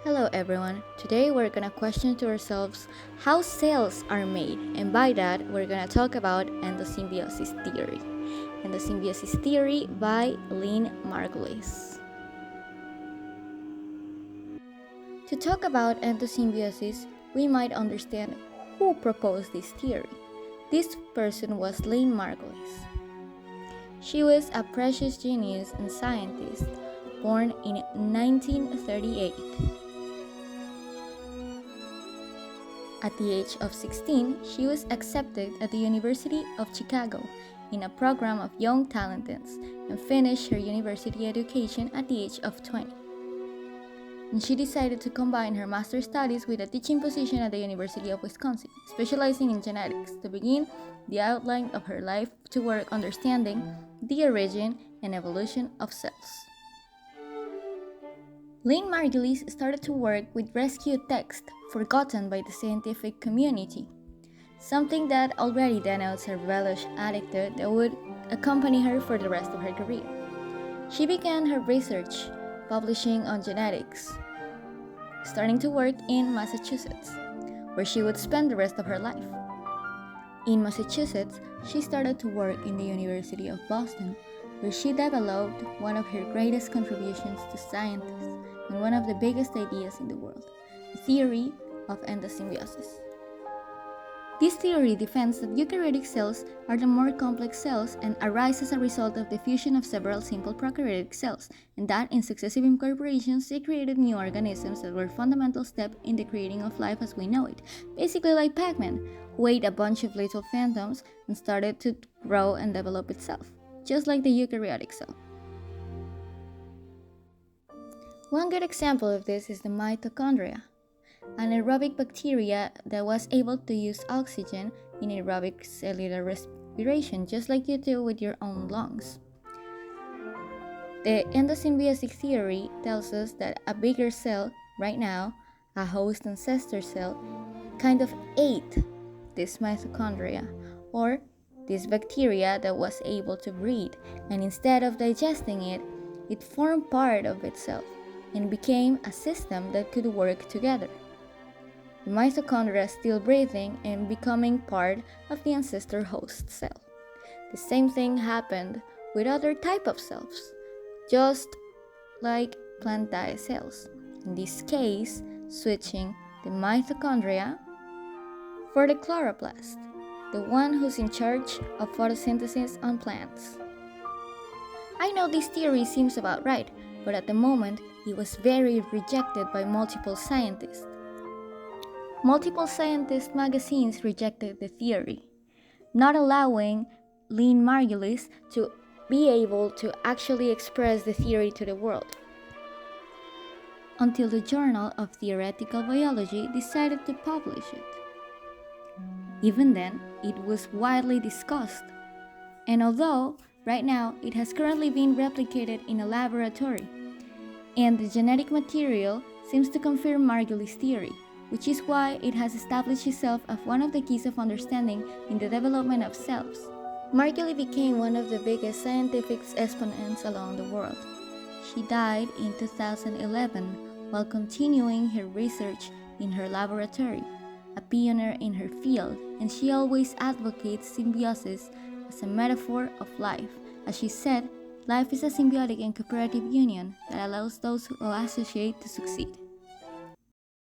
Hello everyone, today we're gonna question to ourselves how cells are made, and by that we're gonna talk about endosymbiosis theory. Endosymbiosis theory by Lynn Margulis. To talk about endosymbiosis, we might understand who proposed this theory. This person was Lynn Margulis. She was a precious genius and scientist born in 1938. At the age of 16, she was accepted at the University of Chicago in a program of young talents and finished her university education at the age of 20. And she decided to combine her master's studies with a teaching position at the University of Wisconsin, specializing in genetics, to begin the outline of her life to work understanding the origin and evolution of cells. Lynn Margulis started to work with rescued text forgotten by the scientific community, something that already denotes a rebellious attitude that would accompany her for the rest of her career. She began her research publishing on genetics, starting to work in Massachusetts, where she would spend the rest of her life. In Massachusetts, she started to work in the University of Boston, where she developed one of her greatest contributions to scientists and one of the biggest ideas in the world, the theory of endosymbiosis. This theory defends that eukaryotic cells are the more complex cells and arise as a result of the fusion of several simple prokaryotic cells, and that in successive incorporations they created new organisms that were a fundamental step in the creating of life as we know it, basically like Pac-Man, who ate a bunch of little phantoms and started to grow and develop itself, just like the eukaryotic cell. One good example of this is the mitochondria, an aerobic bacteria that was able to use oxygen in aerobic cellular respiration, just like you do with your own lungs. The endosymbiotic theory tells us that a bigger cell, right now, a host ancestor cell, kind of ate this mitochondria, or this bacteria that was able to breathe, and instead of digesting it, it formed part of itself and became a system that could work together. The mitochondria still breathing and becoming part of the ancestor host cell. The same thing happened with other type of cells, just like plant diet cells. In this case, switching the mitochondria for the chloroplast, the one who's in charge of photosynthesis on plants. I know this theory seems about right, but at the moment, it was very rejected by multiple scientists. Multiple scientist magazines rejected the theory, not allowing Lynn Margulis to be able to actually express the theory to the world, until the Journal of Theoretical Biology decided to publish it. Even then, it was widely discussed, and although right now it has currently been replicated in a laboratory, and the genetic material seems to confirm Margulis' theory, which is why it has established itself as one of the keys of understanding in the development of cells. Margulis became one of the biggest scientific exponents around the world. She died in 2011 while continuing her research in her laboratory, a pioneer in her field, and she always advocates symbiosis as a metaphor of life. As she said, life is a symbiotic and cooperative union that allows those who associate to succeed.